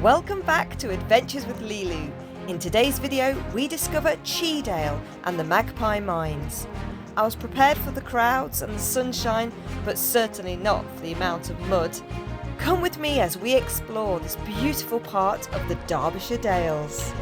Welcome back to Adventures with Lilu. In today's video, we discover Cheedale and the Magpie Mines. I was prepared for the crowds and the sunshine, but certainly not for the amount of mud. Come with me as we explore this beautiful part of the Derbyshire Dales.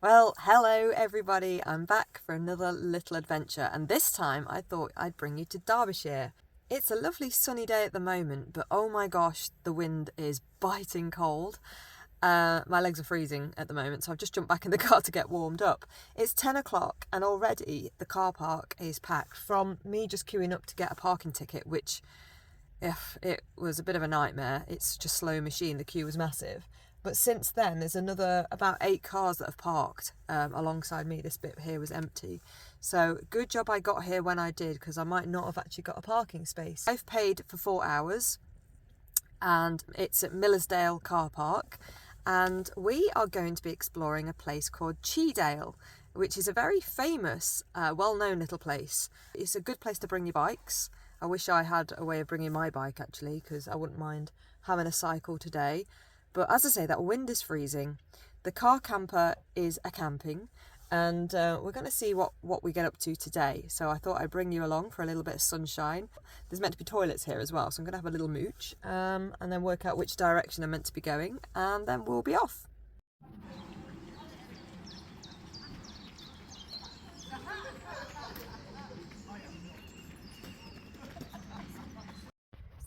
Well, hello everybody, I'm back for another little adventure, and this time I thought I'd bring you to Derbyshire. It's a lovely sunny day at the moment, but oh my gosh, the wind is biting cold. My legs are freezing at the moment, so I've just jumped back in the car to get warmed up. It's 10 o'clock and already the car park is packed from me just queuing up to get a parking ticket, which, if it was a bit of a nightmare, it's such a slow machine, the queue was massive. But since then, there's another about 8 cars that have parked alongside me. This bit here was empty. So good job I got here when I did, because I might not have actually got a parking space. I've paid for 4 hours and it's at Millersdale car park. And we are going to be exploring a place called Cheedale, which is a very famous, well-known little place. It's a good place to bring your bikes. I wish I had a way of bringing my bike actually, because I wouldn't mind having a cycle today. But as I say, that wind is freezing. The car camper is a camping, and we're going to see what we get up to today. So I thought I'd bring you along for a little bit of sunshine. There's meant to be toilets here as well, so I'm going to have a little mooch and then work out which direction I'm meant to be going, and then we'll be off.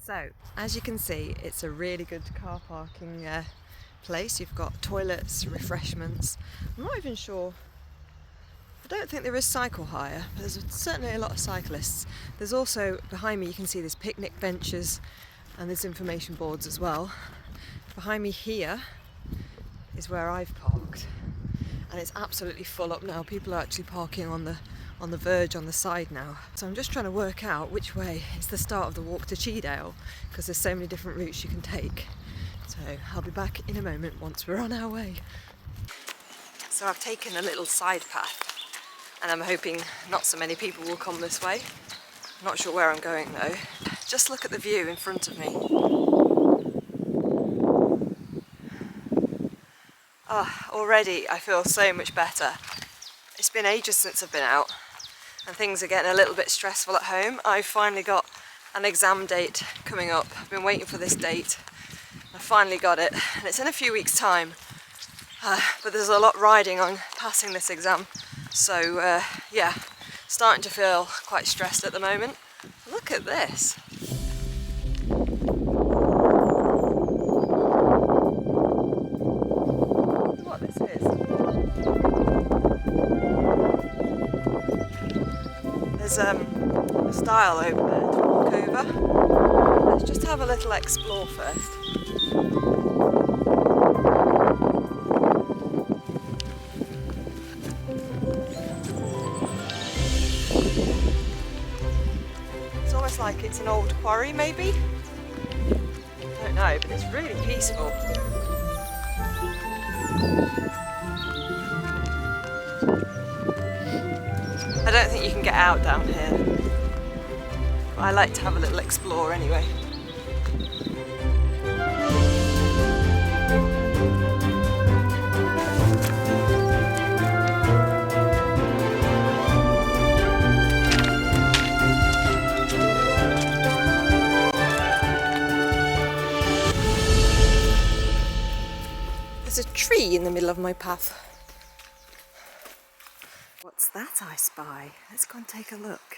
So, as you can see, it's a really good car parking place. You've got toilets, refreshments. I'm not even sure. I don't think there is cycle hire, but there's certainly a lot of cyclists. There's also, behind me you can see there's picnic benches and there's information boards as well. Behind me here is where I've parked, and it's absolutely full up now. People are actually parking on the verge on the side now. So I'm just trying to work out which way is the start of the walk to Cheedale, because there's so many different routes you can take. So I'll be back in a moment once we're on our way. So I've taken a little side path and I'm hoping not so many people will come this way. I'm not sure where I'm going though. Just look at the view in front of me. Already I feel so much better. It's been ages since I've been out and things are getting a little bit stressful at home. I've finally got an exam date coming up. I've been waiting for this date. I finally got it, and it's in a few weeks' time. But there's a lot riding on passing this exam. So yeah, starting to feel quite stressed at the moment. Look at this. What this is. There's a stile over there to walk over. Let's just have a little explore first. It's almost like it's an old quarry maybe? I don't know, but it's really peaceful. I don't think you can get out down here. But I like to have a little explore anyway. There's a tree in the middle of my path. What's that I spy? Let's go and take a look.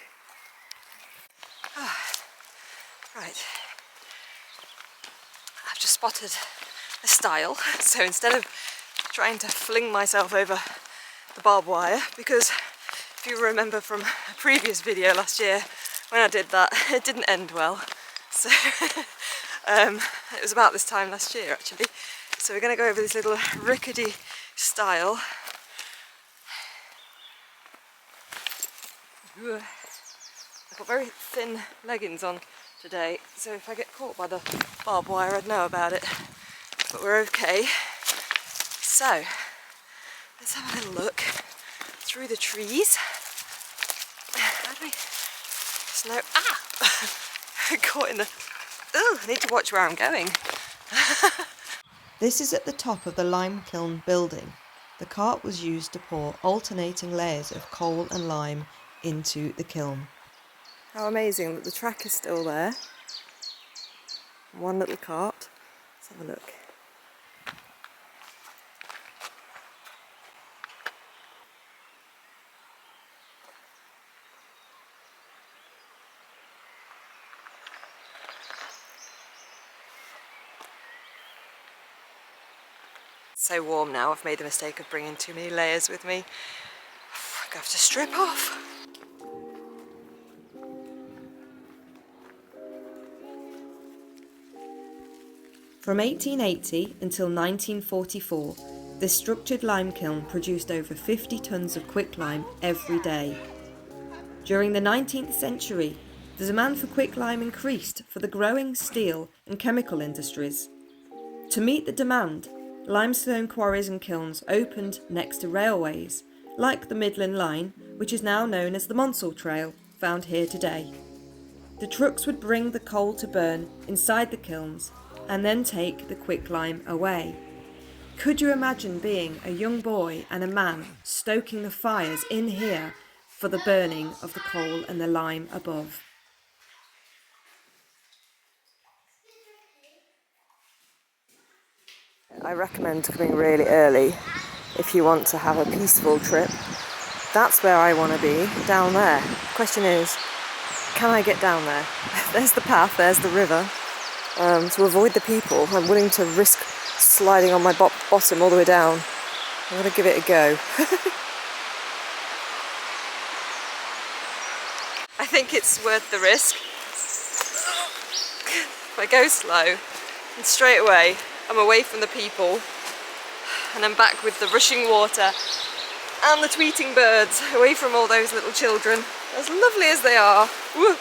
Right. I've just spotted a style. So instead of trying to fling myself over the barbed wire, because if you remember from a previous video last year when I did that, it didn't end well. So it was about this time last year actually. So we're going to go over this little rickety style. I've got very thin leggings on today, so if I get caught by the barbed wire I'd know about it, but we're okay. So let's have a little look through the trees. How do we... Snow... Ah! Caught in the... Ooh, I need to watch where I'm going. This is at the top of the lime kiln building. The cart was used to pour alternating layers of coal and lime into the kiln. How amazing that the track is still there. One little cart. Let's have a look. It's so warm now, I've made the mistake of bringing too many layers with me. I have to strip off. From 1880 until 1944, this structured lime kiln produced over 50 tonnes of quicklime every day. During the 19th century, the demand for quicklime increased for the growing steel and chemical industries. To meet the demand, limestone quarries and kilns opened next to railways, like the Midland Line, which is now known as the Monsal Trail, found here today. The trucks would bring the coal to burn inside the kilns and then take the quicklime away. Could you imagine being a young boy and a man stoking the fires in here for the burning of the coal and the lime above? I recommend coming really early if you want to have a peaceful trip. That's where I want to be, down there. The question is, can I get down there? There's the path, there's the river. To avoid the people, I'm willing to risk sliding on my bottom all the way down. I'm going to give it a go. I think it's worth the risk. If I go slow, and straight away I'm away from the people, and I'm back with the rushing water and the tweeting birds, away from all those little children, as lovely as they are. Woo.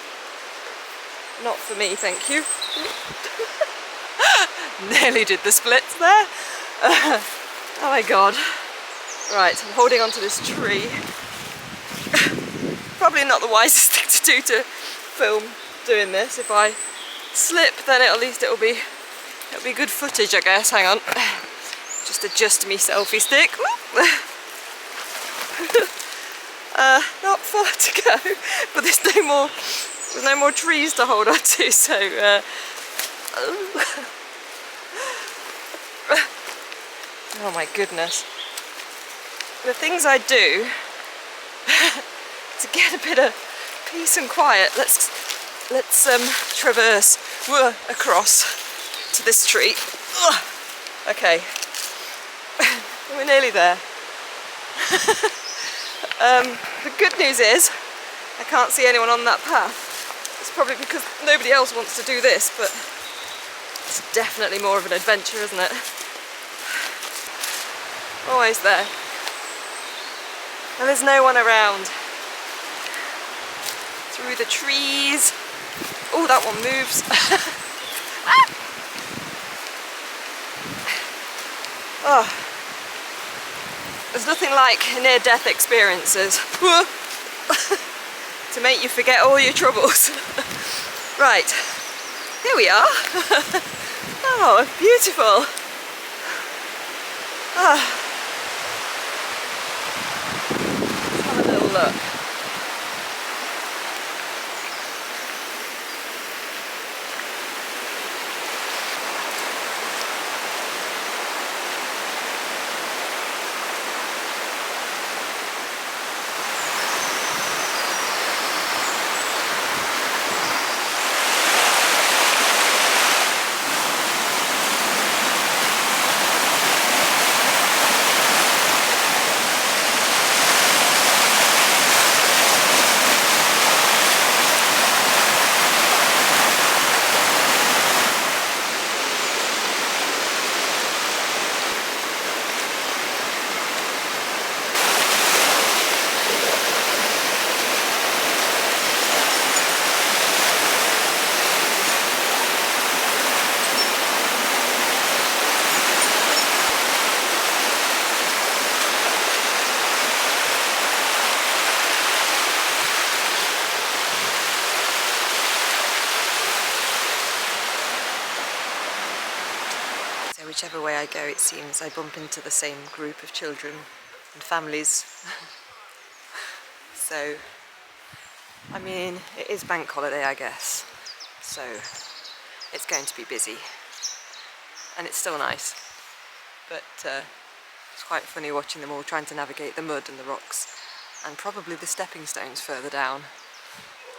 Not for me, thank you. Nearly did the splits there. Oh my god. Right, I'm holding onto this tree. Probably not the wisest thing to do to film doing this. If I slip, then at least it'll be good footage, I guess. Hang on. Just adjust me selfie stick. Not far to go, but there's no more trees to hold on to, so oh my goodness. The things I do to get a bit of peace and quiet. Let's traverse across to this tree. Okay, we're nearly there. The good news is I can't see anyone on that path. It's probably because nobody else wants to do this, but it's definitely more of an adventure, isn't it? Always there. And there's no one around. Through the trees. Oh, that one moves. Ah! Oh. There's nothing like near-death experiences to make you forget all your troubles. Right, here we are. Oh, beautiful. Ah. Let's have a little look. go it seems I bump into the same group of children and families. So, I mean, it is bank holiday, I guess, so it's going to be busy, and it's still nice, but it's quite funny watching them all trying to navigate the mud and the rocks, and probably the stepping stones further down,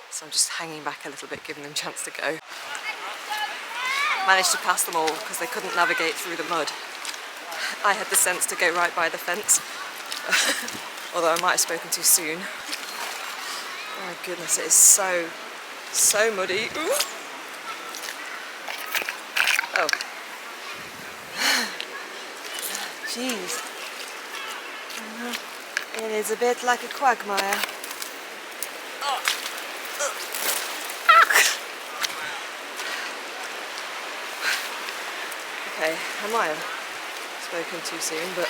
so I'm just hanging back a little bit, giving them a chance to go. Managed to pass them all because they couldn't navigate through the mud. I had the sense to go right by the fence, although I might have spoken too soon. Oh my goodness, it is so muddy. Ooh. Oh. Jeez. It is a bit like a quagmire. Oh. Okay, I might have spoken too soon, but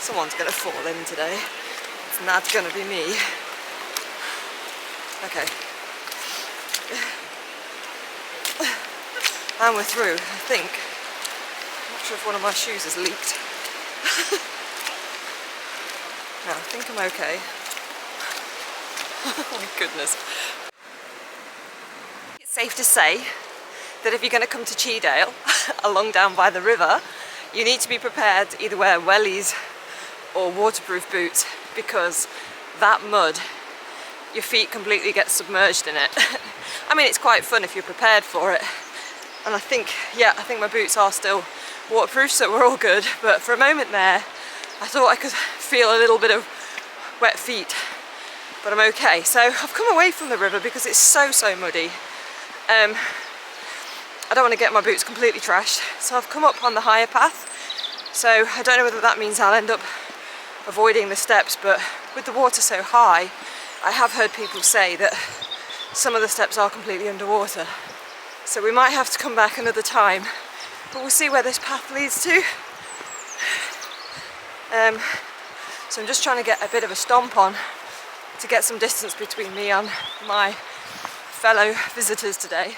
someone's going to fall in today. It's not going to be me. Okay. And we're through, I think. I'm not sure if one of my shoes has leaked. No, I think I'm okay. Oh my goodness. It's safe to say that if you're going to come to Cheedale, along down by the river, you need to be prepared to either wear wellies or waterproof boots, because that mud, your feet completely get submerged in it. I mean, it's quite fun if you're prepared for it. And I think my boots are still waterproof, so we're all good. But for a moment there, I thought I could feel a little bit of wet feet, but I'm okay. So I've come away from the river because it's so muddy. I don't want to get my boots completely trashed, so I've come up on the higher path. So I don't know whether that means I'll end up avoiding the steps, but with the water so high, I have heard people say that some of the steps are completely underwater. So we might have to come back another time, but we'll see where this path leads to. So I'm just trying to get a bit of a stomp on to get some distance between me and my fellow visitors today.